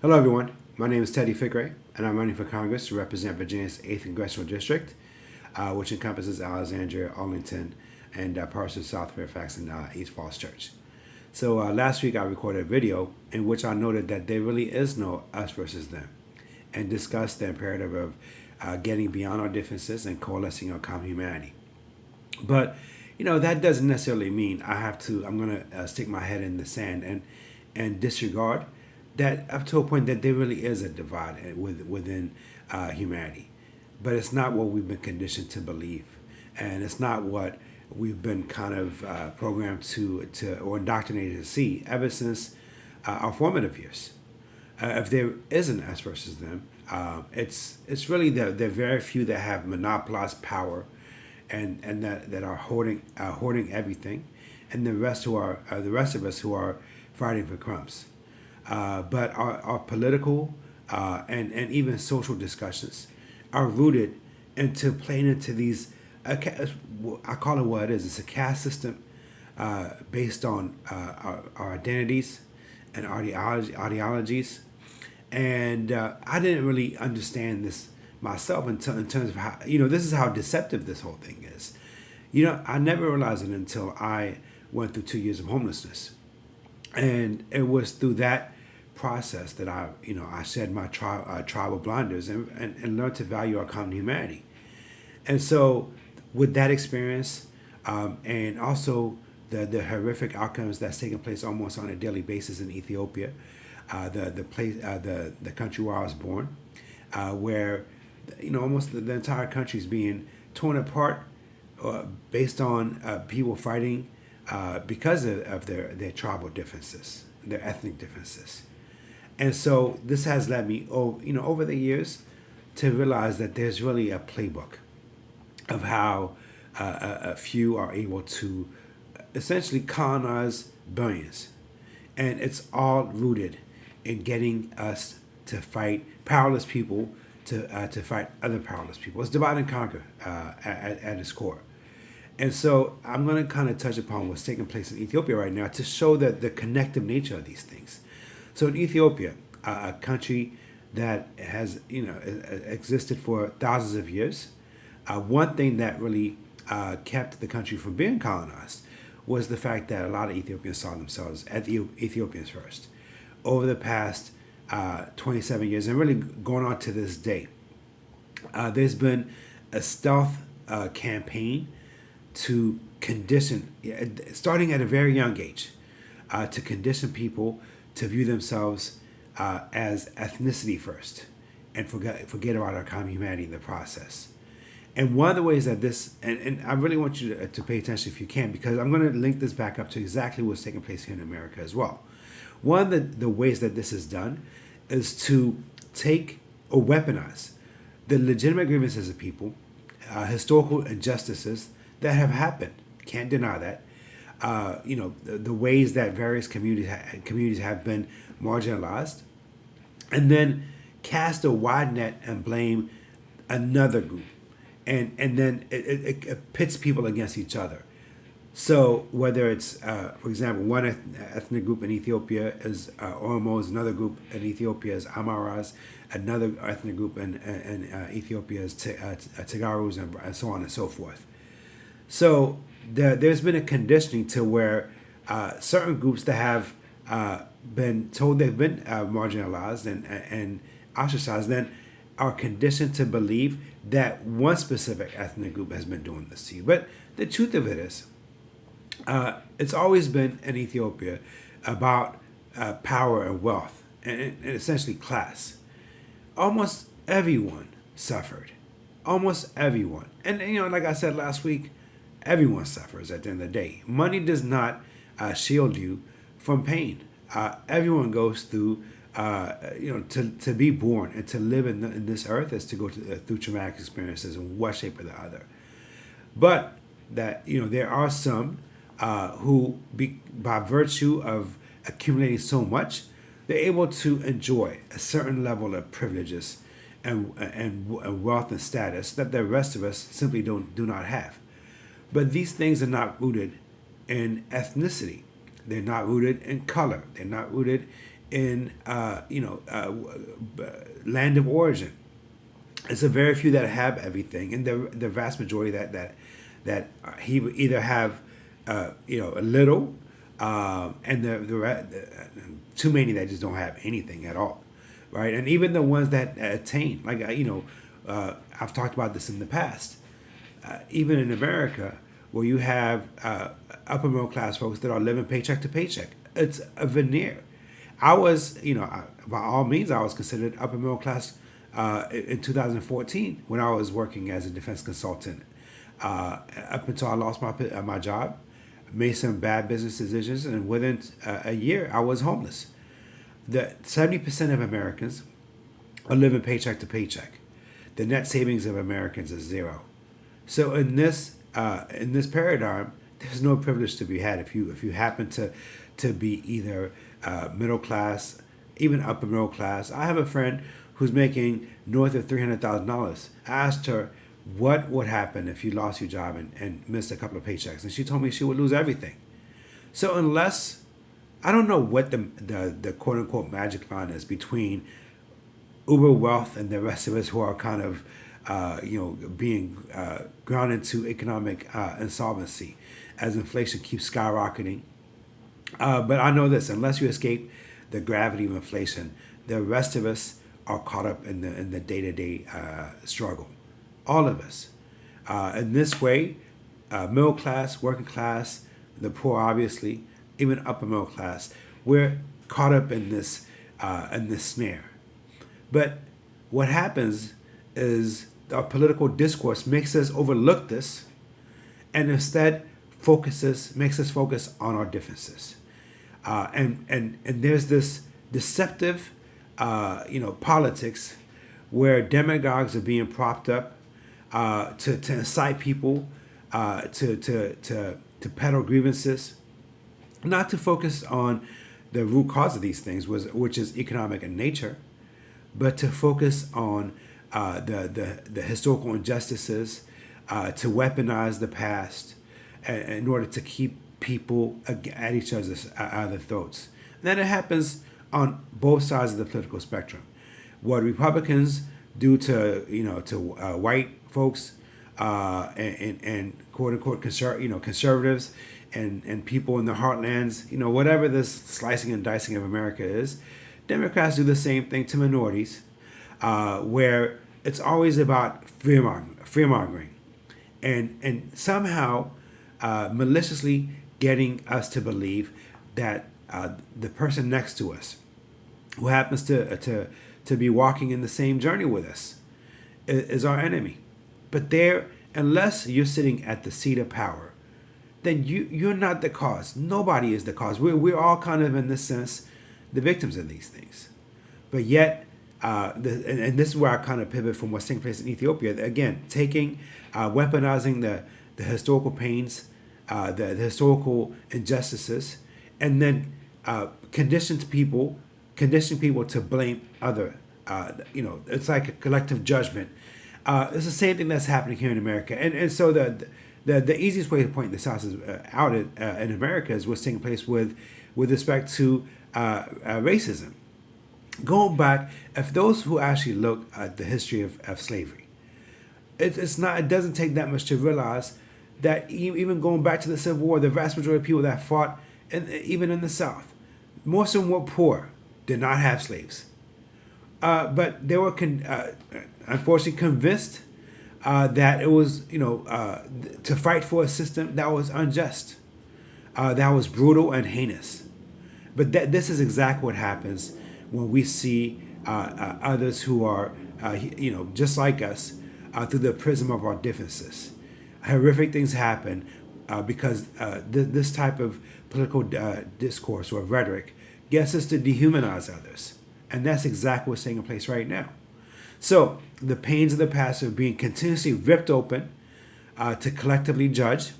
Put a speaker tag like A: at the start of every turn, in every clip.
A: Hello, everyone. My name is Teddy Fikre, and I'm running for Congress to represent Virginia's 8th Congressional District, which encompasses Alexandria, Arlington, and parts of South Fairfax and East Falls Church. So last week I recorded a video in which I noted that there really is no us versus them, and discussed the imperative of getting beyond our differences and coalescing on common humanity. But that doesn't necessarily mean I'm going to stick my head in the sand and disregard that up to a point that there really is a divide within humanity. But it's not what we've been conditioned to believe, and it's not what we've been kind of programmed to or indoctrinated to see ever since our formative years. If there is an us versus them, it's really the very few that have monopolized power, and that are hoarding everything, and the rest of us who are fighting for crumbs. But our political and even social discussions are rooted into playing into these. I call it what it is. It's a caste system based on our identities and ideologies. And I didn't really understand this myself until in terms of how this is how deceptive this whole thing is. I never realized it until I went through 2 years of homelessness, and it was through that process that I shed my tribal blinders and learned to value our common humanity. And so, with that experience, and also the horrific outcomes that's taking place almost on a daily basis in Ethiopia, the country where I was born, where almost the entire country is being torn apart based on people fighting because of their tribal differences, their ethnic differences. And so this has led me, over the years, to realize that there's really a playbook of how a few are able to essentially colonize billions, and it's all rooted in getting us to fight powerless people to fight other powerless people. It's divide and conquer at its core. And so I'm going to kind of touch upon what's taking place in Ethiopia right now to show that the connective nature of these things. So in Ethiopia, a country that has existed for thousands of years, one thing that really kept the country from being colonized was the fact that a lot of Ethiopians saw themselves as Ethiopians first. Over the past 27 years, and really going on to this day, there's been a stealth campaign to condition, starting at a very young age, to condition people to view themselves as ethnicity first, and forget about our common humanity in the process. And one of the ways that and I really want you to pay attention if you can, because I'm going to link this back up to exactly what's taking place here in America as well. One of the ways that this is done is to take or weaponize the legitimate grievances of people, historical injustices that have happened. Can't deny that. The ways that various communities have been marginalized, and then cast a wide net and blame another group, and then it pits people against each other. So whether it's, for example, one ethnic group in Ethiopia is Oromos, another group in Ethiopia is Amaras, another ethnic group in Ethiopia is Tigarus, and so on and so forth. So there's been a conditioning to where certain groups that have been told they've been marginalized and ostracized, then are conditioned to believe that one specific ethnic group has been doing this to you. But the truth of it is, it's always been in Ethiopia about power and wealth and essentially class. Almost everyone suffered. Almost everyone. And like I said last week, everyone suffers at the end of the day. Money does not shield you from pain. Everyone goes through, to be born and to live in this earth is to go through traumatic experiences in one shape or the other. But that, there are some who, by virtue of accumulating so much, they're able to enjoy a certain level of privileges and wealth and status that the rest of us simply do not have. But these things are not rooted in ethnicity. They're not rooted in color. They're not rooted in land of origin. It's a very few that have everything, and the vast majority that he would either have a little, and too many that just don't have anything at all, right? And even the ones that attain, like I've talked about this in the past, even in America, where you have upper middle class folks that are living paycheck to paycheck. It's a veneer. I was, by all means, I was considered upper middle class in 2014 when I was working as a defense consultant. Up until I lost my job, made some bad business decisions, and within a year, I was homeless. The 70% of Americans are living paycheck to paycheck. The net savings of Americans is zero. So in this paradigm, there's no privilege to be had if you happen to be either middle class, even upper middle class. I have a friend who's making north of $300,000. I asked her what would happen if you lost your job and missed a couple of paychecks, and she told me she would lose everything. So unless I don't know what the quote unquote magic line is between uber wealth and the rest of us who are kind of being ground into economic insolvency as inflation keeps skyrocketing. But I know this: unless you escape the gravity of inflation, the rest of us are caught up in the day to day struggle. All of us. In this way, middle class, working class, the poor, obviously, even upper middle class, we're caught up in this snare. But what happens is our political discourse makes us overlook this, and instead makes us focus on our differences. And there's this deceptive, politics where demagogues are being propped up to incite people to peddle grievances, not to focus on the root cause of these things, which is economic in nature, but to focus on the historical injustices, to weaponize the past in order to keep people at each other's throats. And then it happens on both sides of the political spectrum. What Republicans do to white folks and quote unquote conservatives and people in the heartlands, whatever this slicing and dicing of America is, Democrats do the same thing to minorities, where it's always about fear mongering, and somehow maliciously getting us to believe that the person next to us, who happens to be walking in the same journey with us, is our enemy. But unless you're sitting at the seat of power, then you're not the cause. Nobody is the cause. We're all kind of, in this sense, the victims of these things. But yet, and this is where I kind of pivot from what's taking place in Ethiopia. Again, weaponizing the historical pains, the historical injustices, and then conditioning people to blame other. It's like a collective judgment. It's the same thing that's happening here in America, and so the easiest way to point this out in America is what's taking place with respect to racism. Going back, if those who actually look at the history of slavery, it doesn't take that much to realize that even going back to the Civil War, the vast majority of people that fought, even in the South, most of them were poor, did not have slaves. But they were unfortunately convinced that it was, to fight for a system that was unjust, that was brutal and heinous. But this is exactly what happens when we see others who are, just like us, through the prism of our differences. Horrific things happen because this type of political discourse or rhetoric gets us to dehumanize others. And that's exactly what's taking place right now. So the pains of the past are being continuously ripped open to collectively judge.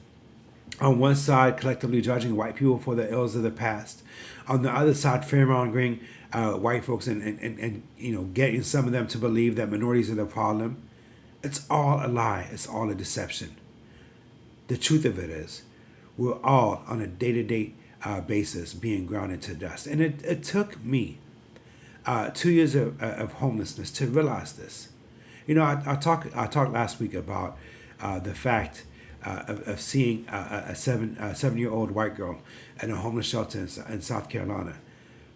A: On one side, collectively judging white people for the ills of the past. On the other side, fear-mongering white folks and getting some of them to believe that minorities are the problem. It's all a lie. It's all a deception. The truth of it is, we're all on a day-to-day basis being ground into dust. And it took me 2 years of homelessness to realize this. I talked last week about the fact of seeing a 7-year-old white girl in a homeless shelter in South Carolina.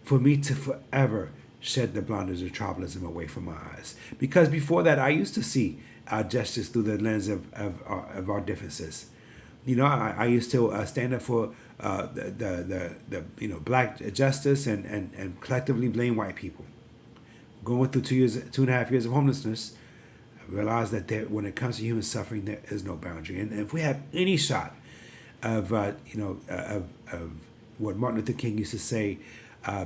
A: For me to forever shed the blinders of tribalism away from my eyes, because before that I used to see justice through the lens of our differences. I used to stand up for the black justice and collectively blame white people. Going through 2 years, 2.5 years of homelessness, I realized that when it comes to human suffering, there is no boundary. And if we have any shot of what Martin Luther King used to say,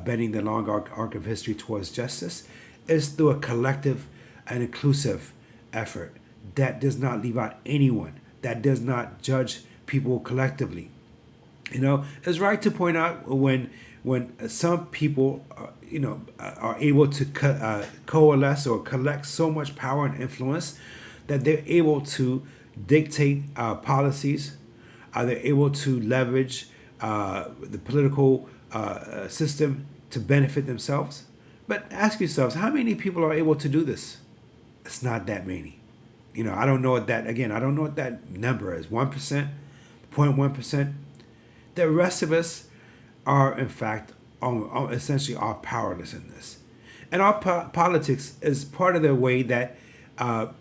A: bending the long arc of history towards justice, is through a collective and inclusive effort that does not leave out anyone, that does not judge people collectively. It's right to point out when some people, are able to coalesce or collect so much power and influence that they're able to dictate policies. They're able to leverage the political system to benefit themselves. But ask yourselves, how many people are able to do this? It's not that many. I don't know what that, again, I don't know what that number is. 1%, 0.1%. The rest of us are, in fact, essentially are powerless in this. And our politics is part of the way that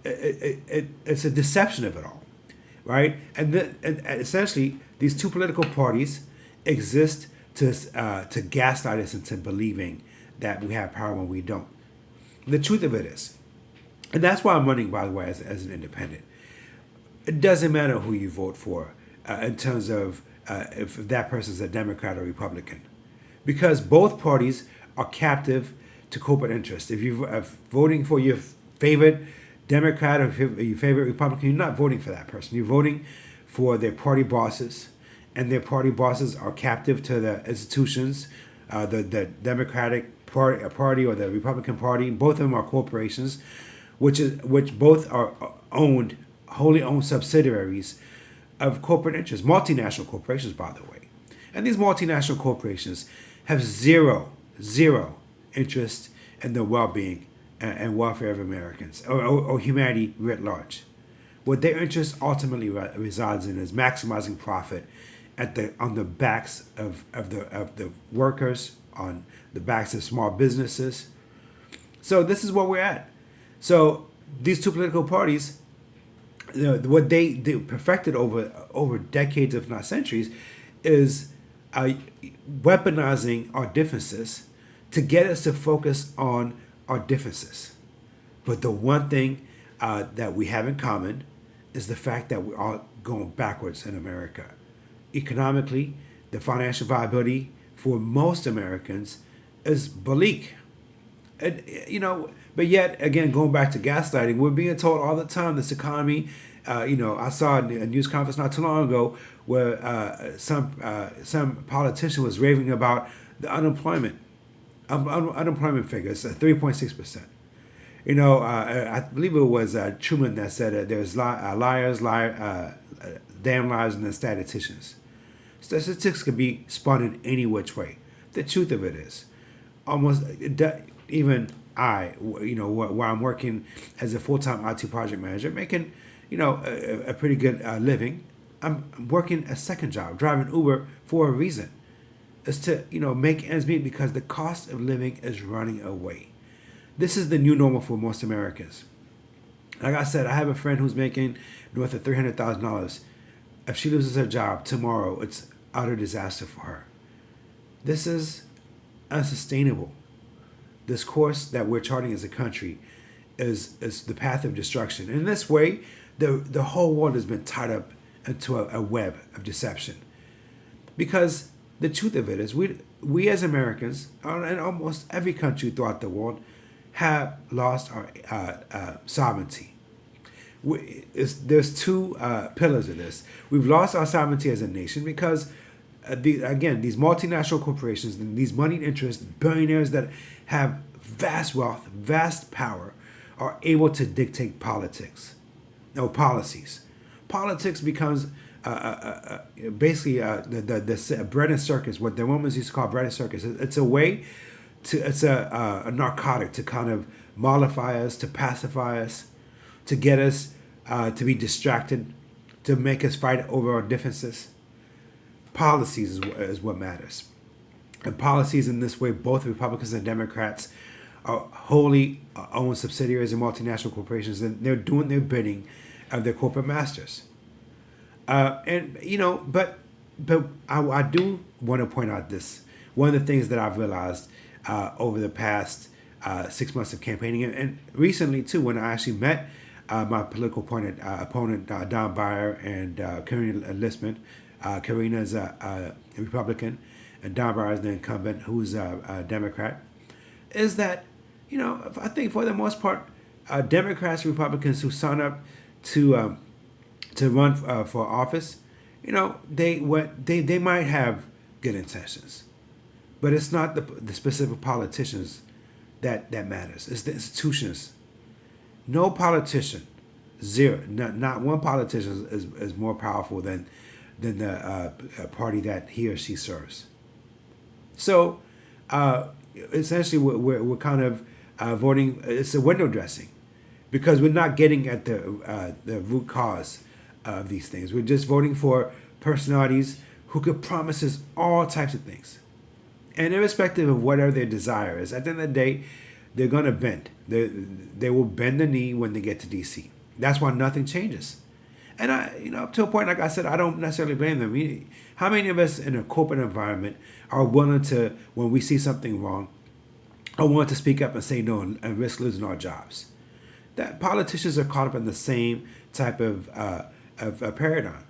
A: it's a deception of it all, right? And essentially, these two political parties exist to gaslight us into believing that we have power when we don't. The truth of it is, and that's why I'm running, by the way, as an independent. It doesn't matter who you vote for in terms of if that person's a Democrat or Republican, because both parties are captive to corporate interests. If you're voting for your favorite Democrat or your favorite Republican, you're not voting for that person. You're voting for their party bosses, and their party bosses are captive to the institutions, the Democratic party or the Republican Party. Both of them are corporations, which both are wholly owned subsidiaries of corporate interests, multinational corporations, by the way. And these multinational corporations have zero interest in the well-being and welfare of Americans or humanity writ large. What their interest ultimately resides in is maximizing profit on the backs of the workers, on the backs of small businesses. So this is where we're at. So these two political parties, what they perfected over decades, if not centuries, is weaponizing our differences to get us to focus on our differences. But the one thing that we have in common is the fact that we are going backwards in America. Economically, the financial viability for most Americans is bleak. And, but yet, again, going back to gaslighting, we're being told all the time this economy. I saw a news conference not too long ago where some politician was raving about the unemployment figures, 3.6%. I believe it was Truman that said there's liars, damn liars, and then statisticians. Statistics can be spun in any which way. The truth of it is, almost even I, where I'm working as a full-time IT project manager, making, a pretty good living. I'm working a second job, driving Uber for a reason. It's to, make ends meet because the cost of living is running away. This is the new normal for most Americans. Like I said, I have a friend who's making north of $300,000. If she loses her job tomorrow, it's utter disaster for her. This is unsustainable. This course that we're charting as a country is the path of destruction. And in this way, the whole world has been tied up into a web of deception. Because the truth of it is, we as Americans, and almost every country throughout the world, have lost our sovereignty. There's two pillars of this. We've lost our sovereignty as a nation because, these multinational corporations and these moneyed interests, billionaires that have vast wealth, vast power, are able to dictate policies. Politics becomes basically the bread and circus, what the Romans used to call bread and circus. It's a way it's a narcotic to kind of mollify us, to pacify us, to get us to be distracted, to make us fight over our differences. Policies is what matters. And policies in this way, both Republicans and Democrats are wholly owned subsidiaries of multinational corporations, and they're doing their bidding of their corporate masters. And but I do want to point out this. One of the things that I've realized over the past 6 months of campaigning, and recently too, when I actually met my political opponent Don Beyer and Karina Listman. Karina is a Republican, and Don Beyer is the incumbent, who's a Democrat. Is that I think for the most part, Democrats, Republicans who sign up to run for office, they might have good intentions, but it's not the specific politicians that matters. It's the institutions. No politician, zero, not one politician is more powerful than the party that he or she serves. So essentially, we're kind of voting. It's a window dressing, because we're not getting at the root cause of these things. We're just voting for personalities who could promise us all types of things, and irrespective of whatever their desire is, at the end of the day, they're gonna bend. They will bend the knee when they get to DC. That's why nothing changes. And up to a point, like I said, I don't necessarily blame them. How many of us in a corporate environment are willing to, when we see something wrong, are willing to speak up and say no and risk losing our jobs? That politicians are caught up in the same type of paradigm,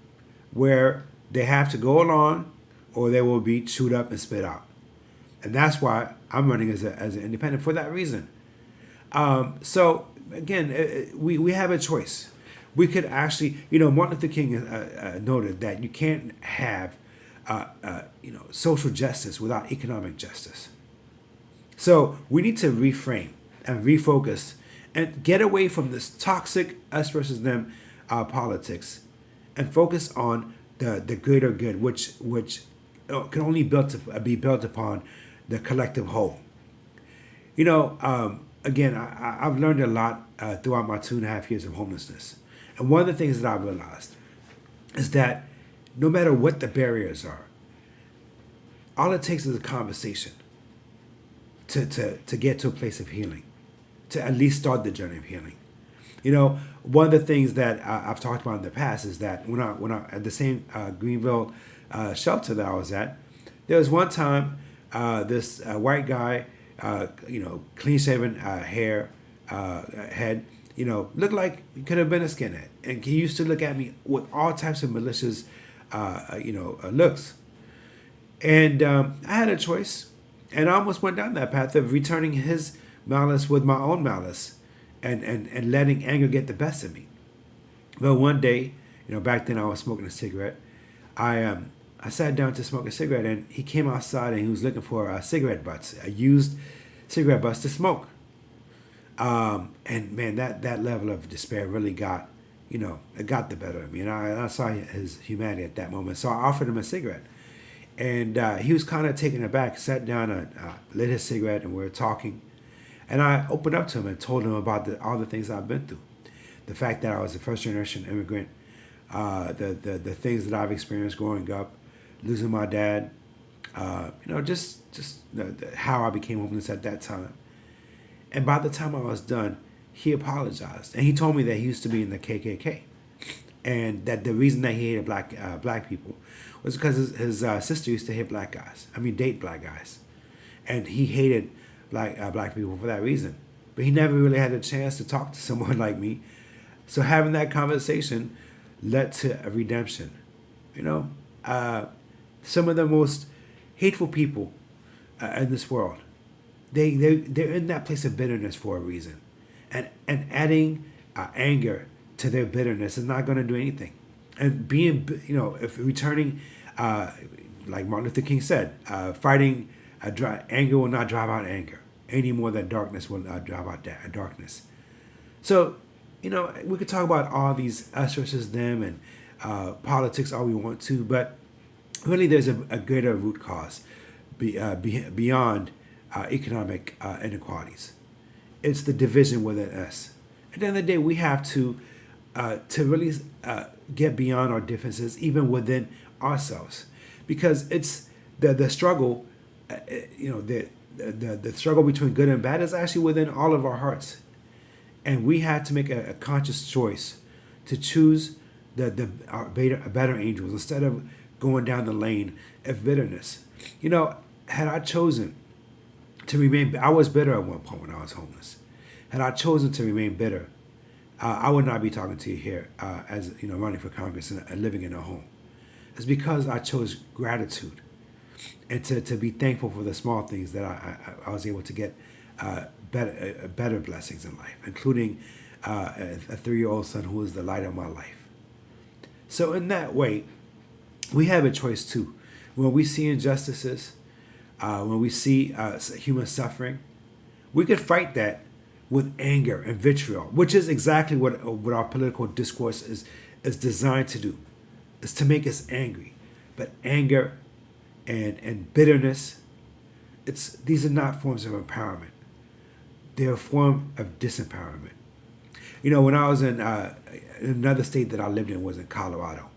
A: where they have to go along, or they will be chewed up and spit out. And that's why I'm running as an independent, for that reason. So again, we have a choice. We could actually, Martin Luther King noted that you can't have, social justice without economic justice. So we need to reframe and refocus and get away from this toxic us versus them politics, and focus on the greater good, which can only be built upon the collective whole. Again, I've learned a lot throughout my 2.5 years of homelessness. And one of the things that I've realized is that no matter what the barriers are, all it takes is a conversation to get to a place of healing, to at least start the journey of healing. One of the things that I've talked about in the past is that when I at the same Greenville shelter that I was at, there was one time this white guy, clean shaven hair, head, looked like he could have been a skinhead. And he used to look at me with all types of malicious, looks. And I had a choice. And I almost went down that path of returning his malice with my own malice, and letting anger get the best of me. But one day, back then I was smoking a cigarette. I sat down to smoke a cigarette, and he came outside and he was looking for cigarette butts, used cigarette butts to smoke. And man, that level of despair really got, it got the better of me. And I saw his humanity at that moment. So I offered him a cigarette. And he was kind of taken aback, sat down and lit his cigarette, and we were talking. And I opened up to him and told him about all the things I've been through. The fact that I was a first generation immigrant, the things that I've experienced growing up, losing my dad, just how I became homeless at that time. And by the time I was done, he apologized. And he told me that he used to be in the KKK. And that the reason that he hated black people was because his sister used to date black guys. And he hated black people for that reason. But he never really had a chance to talk to someone like me. So having that conversation led to a redemption. Some of the most hateful people in this world, they're in that place of bitterness for a reason. And adding anger to their bitterness is not going to do anything. And being, if returning, like Martin Luther King said, fighting anger will not drive out anger any more than darkness will not drive out darkness. So, we could talk about all these us versus them and politics all we want to, but really there's a greater root cause beyond economic inequalities. It's the division within us. At the end of the day, we have to really get beyond our differences, even within ourselves, because it's the struggle. The struggle between good and bad is actually within all of our hearts, and we had to make a conscious choice to choose our better angels instead of going down the lane of bitterness. Had I chosen to remain, I was bitter at one point when I was homeless. Had I chosen to remain bitter, I would not be talking to you here as running for Congress and living in a home. It's because I chose gratitude and to be thankful for the small things that I was able to get better blessings in life, including a 3-year-old son who is the light of my life. So in that way, we have a choice too. When we see injustices, when we see human suffering, we could fight that with anger and vitriol, which is exactly what our political discourse is designed to do, is to make us angry. But anger and bitterness, these are not forms of empowerment. They're a form of disempowerment. When I was in another state that I lived in was in Colorado.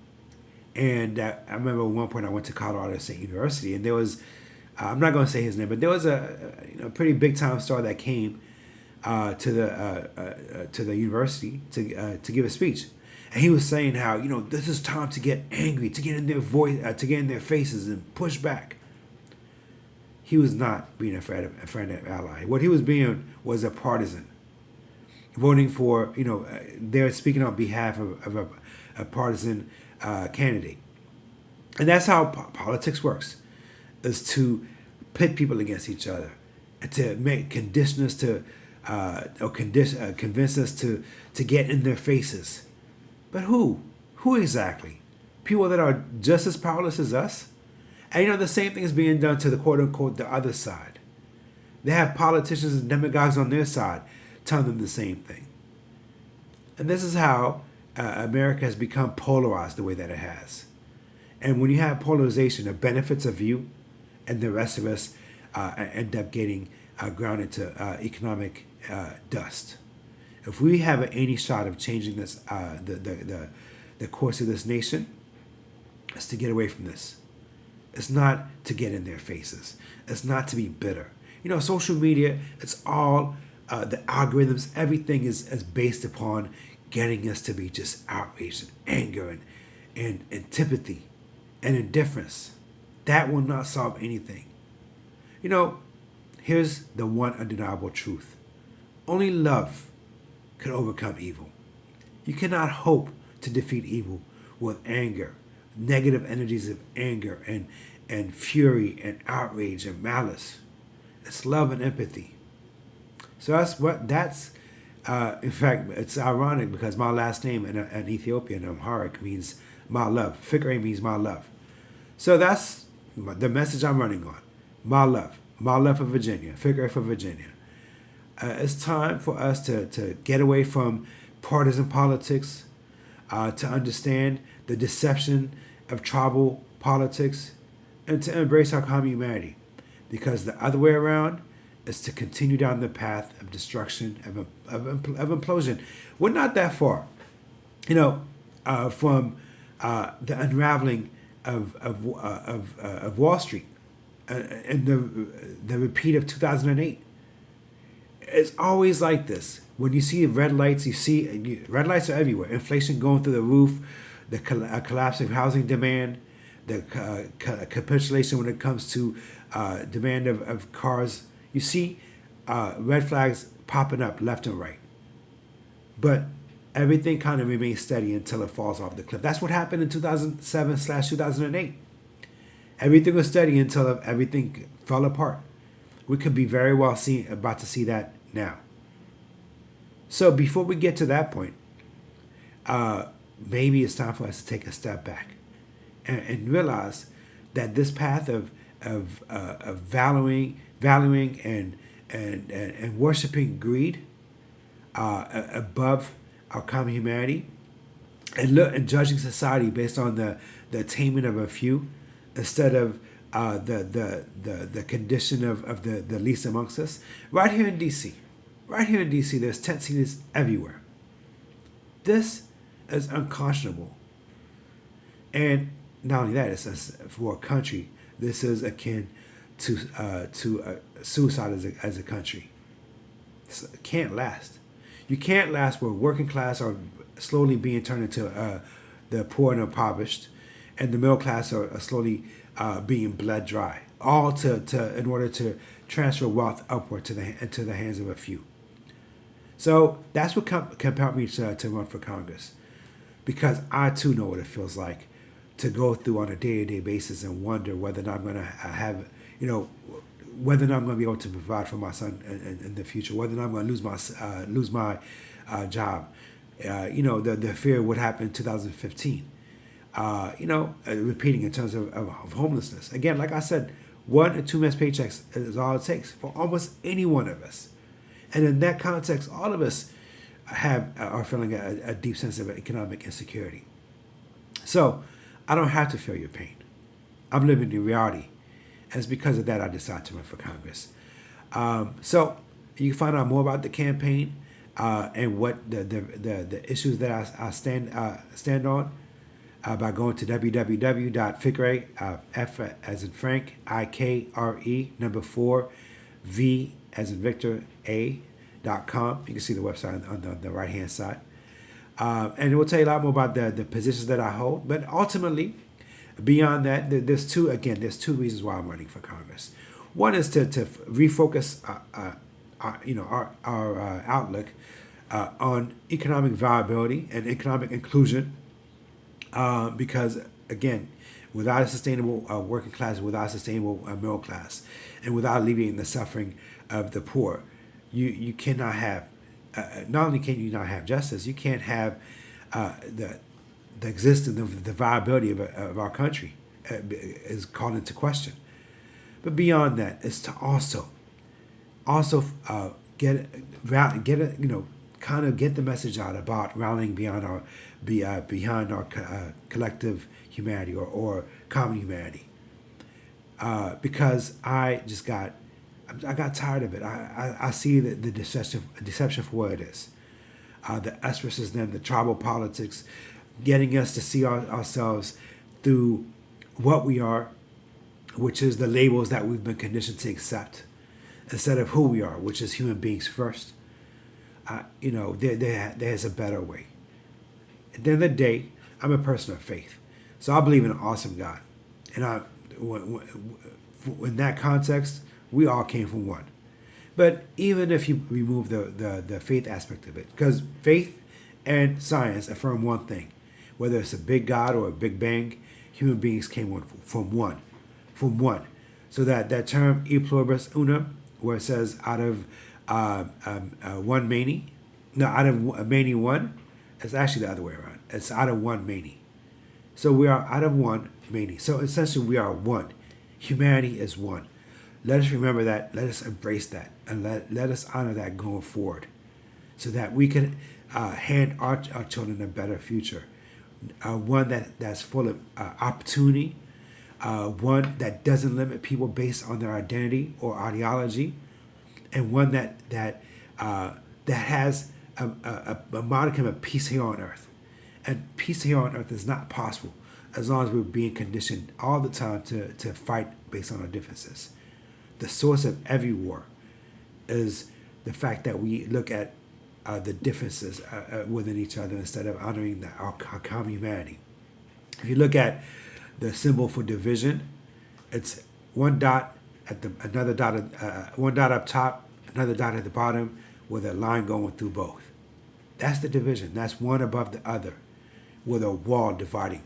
A: And I remember at one point I went to Colorado State University, and there was, I'm not going to say his name, but there was a pretty big time star that came to the university to give a speech, and he was saying how this is time to get angry, to get in their voice, to get in their faces and push back. He was not being a friend and ally. What he was being was a partisan, voting for they're speaking on behalf of a partisan candidate, and that's how politics works, is to pit people against each other and to condition us to convince us to get in their faces. But who exactly? People that are just as powerless as us. And the same thing is being done to the quote unquote the other side. They have politicians and demagogues on their side telling them the same thing. And this is how America has become polarized the way that it has. And when you have polarization, the benefits of you and the rest of us end up getting ground into economic dust. If we have any shot of changing this, the course of this nation, it's to get away from this. It's not to get in their faces. It's not to be bitter. Social media, it's all the algorithms, everything is based upon getting us to be just outraged and anger and antipathy and indifference. That will not solve anything. Here's the one undeniable truth. Only love can overcome evil. You cannot hope to defeat evil with anger, negative energies of anger and fury and outrage and malice. It's love and empathy. So in fact, it's ironic because my last name in Ethiopian, Amharic, means my love. Fikre means my love. So that's the message I'm running on. My love. My love for Virginia. Fikre for Virginia. It's time for us to get away from partisan politics, to understand the deception of tribal politics, and to embrace our common humanity. Because the other way around is to continue down the path of destruction, of implosion. We're not that far, from the unraveling of Wall Street and the repeat of 2008. It's always like this. When you see red lights, red lights are everywhere. Inflation going through the roof, the collapse of housing demand, the capitulation when it comes to demand of cars. You see red flags popping up left and right. But everything kind of remains steady until it falls off the cliff. That's what happened in 2007/2008. Everything was steady until everything fell apart. We could be very well about to see that now. So before we get to that point, maybe it's time for us to take a step back and realize that this path of valuing and worshiping greed above our common humanity, and judging society based on the attainment of a few, instead of the condition of the least amongst us. Right here in D.C., there's tent cities everywhere. This is unconscionable. And not only that, it's for a country, this is akin to suicide as a country. It can't last. You can't last where working class are slowly being turned into the poor and impoverished, and the middle class are slowly being bled dry. All in order to transfer wealth upward into the hands of a few. So that's what compelled me to run for Congress, because I too know what it feels like to go through on a day-to-day basis and wonder whether or not I'm going to have, whether or not I'm going to be able to provide for my son in the future, whether or not I'm going to lose my job. The fear of what happened in 2015. Repeating in terms of homelessness. Again, like I said, 1 and 2 months paychecks is all it takes for almost any one of us. And in that context, all of us are feeling a deep sense of economic insecurity. So I don't have to feel your pain. I'm living in reality. And it's because of that I decided to run for Congress. So you can find out more about the campaign and what the issues that I stand on by going to www.fikre, F as in Frank, IKRE, number 4, V as in Victor, A.com. You can see the website on the right-hand side. And it will tell you a lot more about the positions that I hold. But ultimately, beyond that, there's two reasons why I'm running for Congress. One is to refocus our outlook on economic viability and economic inclusion, because, again, without a sustainable working class, without a sustainable middle class, and without alleviating the suffering of the poor, you cannot have, not only can you not have justice, you can't have the existence of the viability of our country is called into question. But beyond that, it's to also get the message out about rallying behind our collective humanity or common humanity. Because I got tired of it. I see the deception for what it is. The us versus them, the tribal politics, getting us to see ourselves through what we are, which is the labels that we've been conditioned to accept, instead of who we are, which is human beings first. There's a better way. At the end of the day, I'm a person of faith, so I believe in an awesome God, and in that context, we all came from one. But even if you remove the faith aspect of it, because faith and science affirm one thing, whether it's a big God or a big bang, human beings came from one. So that term e pluribus unum, where it says out of one many, out of many one, it's actually the other way around. It's out of one many. So we are out of one many. So essentially we are one. Humanity is one. Let us remember that. Let us embrace that. And let us honor that going forward, so that we can hand our children a better future. One that's full of opportunity. One that doesn't limit people based on their identity or ideology. And one that has a modicum of peace here on earth. And peace here on earth is not possible as long as we're being conditioned all the time to fight based on our differences. The source of every war is the fact that we look at the differences within each other instead of honoring our common humanity. If you look at the symbol for division, it's one dot one dot up top, another dot at the bottom, with a line going through both. That's the division. That's one above the other, with a wall dividing.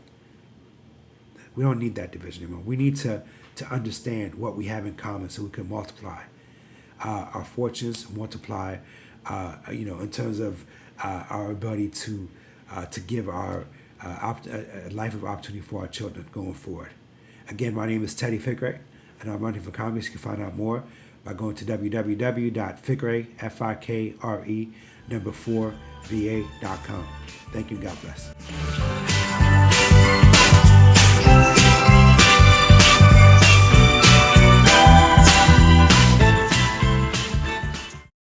A: We don't need that division anymore. We need to understand what we have in common so we can multiply our fortunes, multiply, in terms of our ability to give our a life of opportunity for our children going forward. Again, my name is Teddy Fikre, and I'm running for Congress. You can find out more by going to www.fikre, Fikre, number 4, va.com. Thank you. God bless.